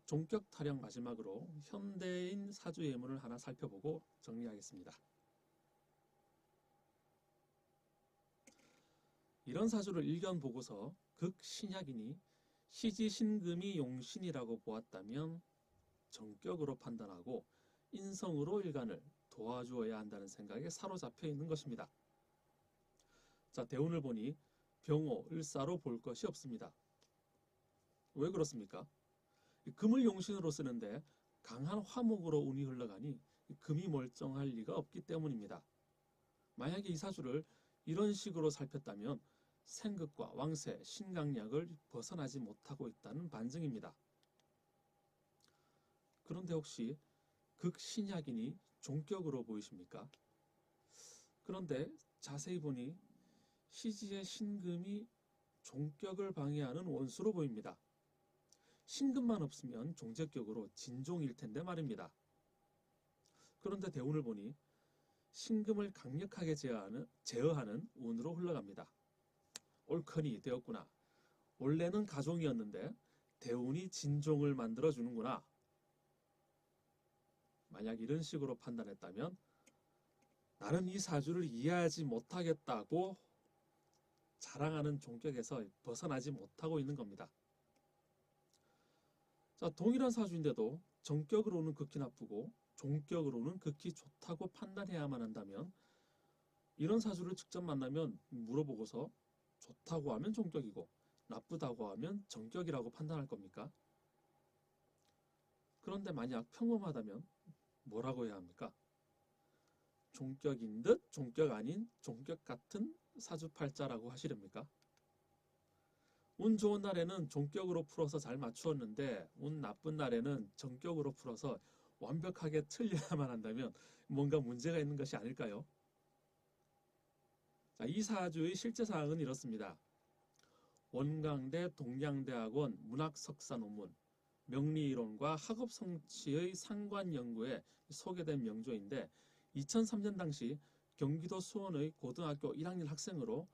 종격 타령 마지막으로 현대인 사주 예문을 하나 살펴보고 정리하겠습니다. 이런 사주를 일견 보고서 극신약이니 시지신금이 용신이라고 보았다면 정격으로 판단하고 인성으로 일간을 도와주어야 한다는 생각에 사로잡혀 있는 것입니다. 자, 대운을 보니 병호, 을사로 볼 것이 없습니다. 왜 그렇습니까? 금을 용신으로 쓰는데 강한 화목으로 운이 흘러가니 금이 멀쩡할 리가 없기 때문입니다. 만약에 이 사주를 이런 식으로 살폈다면 생극과 왕세, 신강약을 벗어나지 못하고 있다는 반증입니다. 그런데 혹시 극신약이니 종격으로 보이십니까? 그런데 자세히 보니 시지의 신금이 종격을 방해하는 원수로 보입니다. 신금만 없으면 종제격으로 진종일 텐데 말입니다. 그런데 대운을 보니 신금을 강력하게 제어하는 운으로 흘러갑니다. 옳거니 되었구나. 원래는 가종이었는데 대운이 진종을 만들어주는구나. 만약 이런 식으로 판단했다면 나는 이 사주를 이해하지 못하겠다고 자랑하는 종격에서 벗어나지 못하고 있는 겁니다. 자, 동일한 사주인데도 정격으로는 극히 나쁘고 종격으로는 극히 좋다고 판단해야만 한다면 이런 사주를 직접 만나면 물어보고서 좋다고 하면 종격이고 나쁘다고 하면 정격이라고 판단할 겁니까? 그런데 만약 평범하다면 뭐라고 해야 합니까? 종격인 듯 종격 아닌 종격 같은 사주팔자라고 하시렵니까? 운 좋은 날에는 종격으로 풀어서 잘 맞추었는데 운 나쁜 날에는 정격으로 풀어서 완벽하게 틀려야만 한다면 뭔가 문제가 있는 것이 아닐까요? 자, 이 사주의 실제 사항은 이렇습니다. 원광대 동양대학원 문학석사 논문 명리이론과 학업성취의 상관연구에 소개된 명조인데 2003년 당시 경기도 수원의 고등학교 1학년 학생으로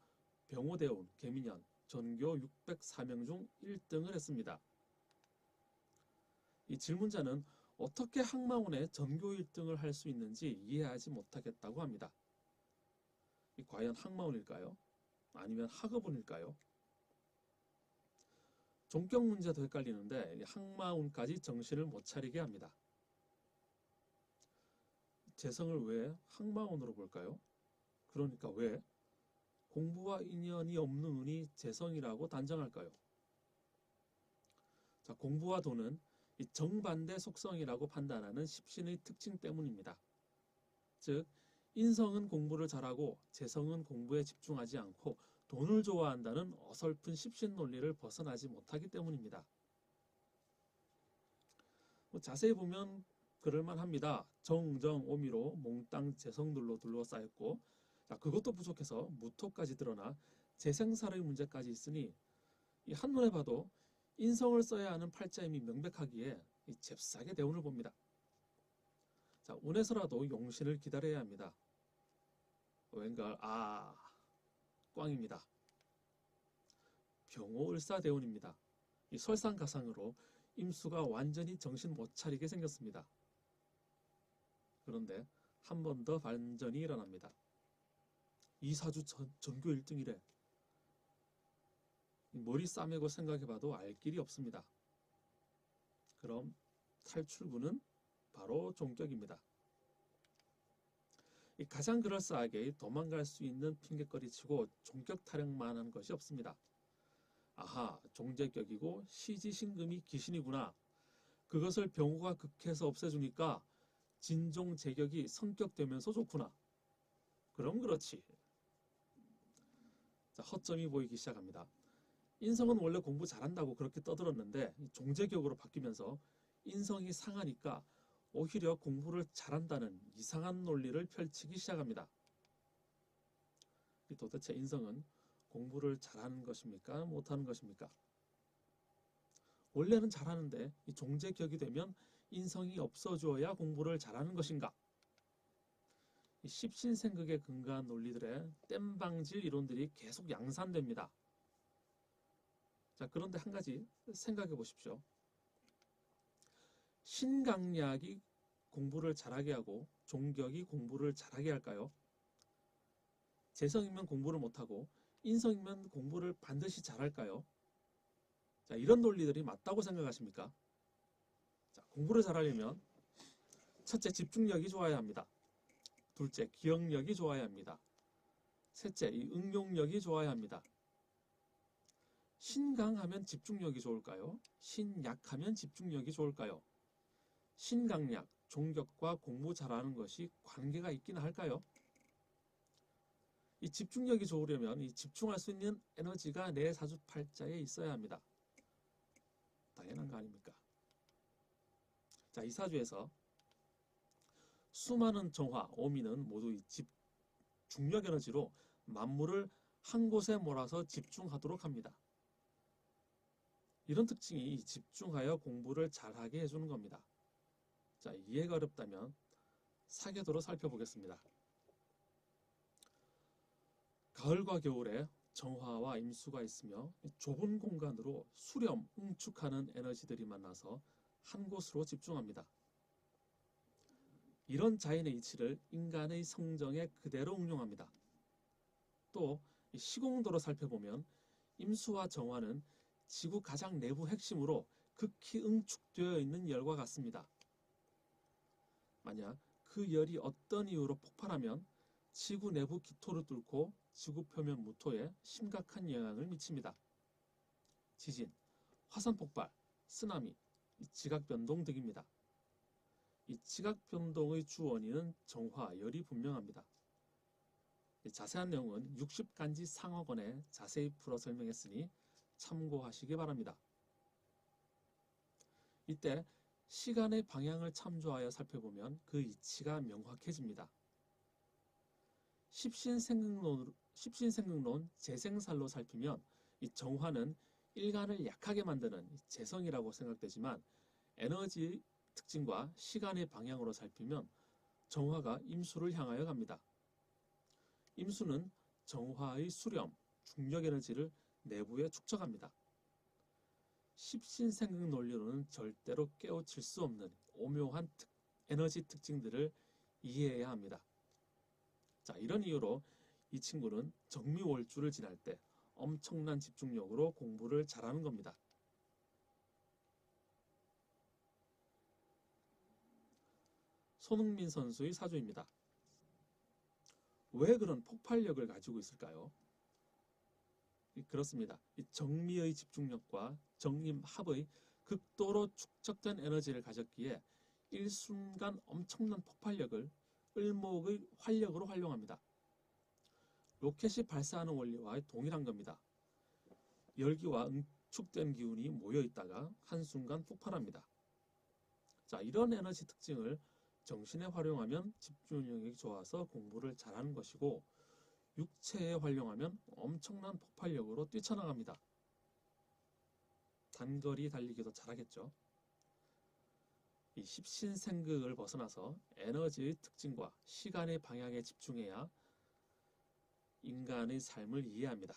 병호대운, 개민연, 전교 604명 중 1등을 했습니다. 이 질문자는 어떻게 학마원에 전교 1등을 할 수 있는지 이해하지 못하겠다고 합니다. 과연 학마원일까요? 아니면 학업운일까요? 종격 문제도 헷갈리는데 학마운까지 정신을 못 차리게 합니다. 재성을 왜 학마운으로 볼까요? 그러니까 왜 공부와 인연이 없는 운이 재성이라고 단정할까요? 자, 공부와 돈은 이 정반대 속성이라고 판단하는 십신의 특징 때문입니다. 즉, 인성은 공부를 잘하고 재성은 공부에 집중하지 않고 돈을 좋아한다는 어설픈 십신 논리를 벗어나지 못하기 때문입니다. 자세히 보면 그럴만합니다. 정정 오미로 몽땅 재성들로 둘러싸였고 자, 그것도 부족해서 무토까지 드러나 재생살의 문제까지 있으니 이 한눈에 봐도 인성을 써야 하는 팔자임이 명백하기에 잽싸게 대운을 봅니다. 자, 운에서라도 용신을 기다려야 합니다. 왠가 꽝입니다. 병호을사대운입니다. 이 설상가상으로 임수가 완전히 정신 못 차리게 생겼습니다. 그런데 한 번 더 반전이 일어납니다. 이 사주 전교 1등이래. 머리 싸매고 생각해봐도 알 길이 없습니다. 그럼 탈출구는 바로 종격입니다. 가장 그럴싸하게 도망갈 수 있는 핑계거리치고 종격 타령만 한 것이 없습니다. 아하, 종제격이고 시지신금이 기신이구나. 그것을 병호가 극해서 없애주니까 진종제격이 성격되면서 좋구나. 그럼 그렇지. 자, 허점이 보이기 시작합니다. 인성은 원래 공부 잘한다고 그렇게 떠들었는데 종제격으로 바뀌면서 인성이 상하니까 오히려 공부를 잘한다는 이상한 논리를 펼치기 시작합니다. 도대체 인성은 공부를 잘하는 것입니까? 못하는 것입니까? 원래는 잘하는데 이 종제격이 되면 인성이 없어져야 공부를 잘하는 것인가? 이 십신생극에 근거한 논리들의 땜방질 이론들이 계속 양산됩니다. 자, 그런데 한 가지 생각해 보십시오. 신강약이 공부를 잘하게 하고 종격이 공부를 잘하게 할까요? 재성이면 공부를 못하고 인성이면 공부를 반드시 잘할까요? 자, 이런 논리들이 맞다고 생각하십니까? 자, 공부를 잘하려면 첫째, 집중력이 좋아야 합니다. 둘째, 기억력이 좋아야 합니다. 셋째, 이 응용력이 좋아야 합니다. 신강하면 집중력이 좋을까요? 신약하면 집중력이 좋을까요? 신강약, 종격과 공부 잘하는 것이 관계가 있긴 할까요? 이 집중력이 좋으려면 이 집중할 수 있는 에너지가 내 사주팔자에 있어야 합니다. 당연한 거 아닙니까? 자, 이 사주에서 수많은 정화, 오미는 모두 이 중력 에너지로 만물을 한 곳에 몰아서 집중하도록 합니다. 이런 특징이 집중하여 공부를 잘하게 해주는 겁니다. 자, 이해가 어렵다면 사계도로 살펴보겠습니다. 가을과 겨울에 정화와 임수가 있으며 좁은 공간으로 수렴, 응축하는 에너지들이 만나서 한 곳으로 집중합니다. 이런 자연의 이치를 인간의 성정에 그대로 응용합니다. 또 시공도로 살펴보면 임수와 정화는 지구 가장 내부 핵심으로 극히 응축되어 있는 열과 같습니다. 만약 그 열이 어떤 이유로 폭발하면 지구 내부 기토를 뚫고 지구 표면 무토에 심각한 영향을 미칩니다. 지진, 화산 폭발, 쓰나미, 지각 변동 등입니다. 이 지각 변동의 주 원인은 정화, 열이 분명합니다. 자세한 내용은 60간지 상어권에 자세히 풀어 설명했으니 참고하시기 바랍니다. 이때 시간의 방향을 참조하여 살펴보면 그 이치가 명확해집니다. 십신생극론 재생살로 살피면 이 정화는 일간을 약하게 만드는 재성이라고 생각되지만 에너지 특징과 시간의 방향으로 살피면 정화가 임수를 향하여 갑니다. 임수는 정화의 수렴, 중력 에너지를 내부에 축적합니다. 십신생극 논리로는 절대로 깨우칠 수 없는 오묘한 에너지 특징들을 이해해야 합니다. 자, 이런 이유로 이 친구는 정미월주를 지날 때 엄청난 집중력으로 공부를 잘하는 겁니다. 손흥민 선수의 사주입니다. 왜 그런 폭발력을 가지고 있을까요? 그렇습니다. 이 정미의 집중력과 정임합의 극도로 축적된 에너지를 가졌기에 일순간 엄청난 폭발력을 을목의 활력으로 활용합니다. 로켓이 발사하는 원리와 동일한 겁니다. 열기와 응축된 기운이 모여있다가 한순간 폭발합니다. 자, 이런 에너지 특징을 정신에 활용하면 집중력이 좋아서 공부를 잘하는 것이고 육체에 활용하면 엄청난 폭발력으로 뛰쳐나갑니다. 단거리 달리기도 잘하겠죠. 이 십신생극을 벗어나서 에너지의 특징과 시간의 방향에 집중해야 인간의 삶을 이해합니다.